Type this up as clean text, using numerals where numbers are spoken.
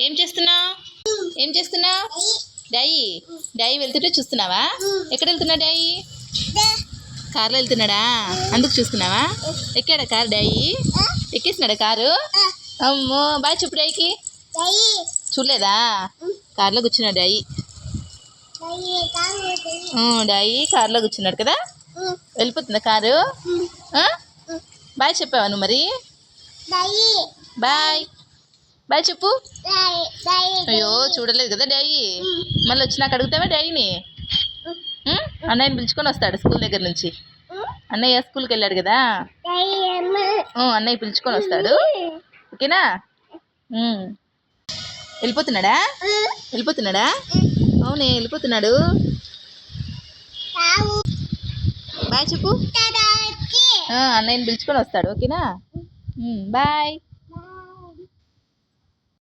ఏం చేస్తున్నావు? ఏం చేస్తున్నావు? డాయి డాయి వెళ్తుంటే చూస్తున్నావా? ఎక్కడ వెళ్తున్నా డాయి? కార్లో వెళ్తున్నాడా? అందుకు చూస్తున్నావా? ఎక్కాడా కారు డాయి? ఎక్కేసినాడా కారు? అమ్మో బాయ్ చెప్పు డాయికి. చూడలేదా? కార్లో కూర్చున్నాడు డాయి. డాయి కార్లో కూర్చున్నాడు కదా. వెళ్ళిపోతుందా కారు? బాయ్ చెప్పావా నువ్వు మరి? బాయ్ బాయ్ చెప్పు. అయ్యో చూడలేదు కదా డాయి. మళ్ళీ వచ్చినాక అడుగుతావా డాయిని? అన్నయ్యని పిలుచుకొని వస్తాడు స్కూల్ దగ్గర నుంచి. అన్నయ్య స్కూల్కి వెళ్ళాడు కదా, అన్నయ్య పిలుచుకొని వస్తాడు. ఓకేనా? వెళ్ళిపోతున్నాడా? వెళ్ళిపోతున్నాడా? అవునే వెళ్ళిపోతున్నాడు. బాయ్ చెప్పు. అన్నయ్యని పిలుచుకొని వస్తాడు. ఓకేనా? బాయ్.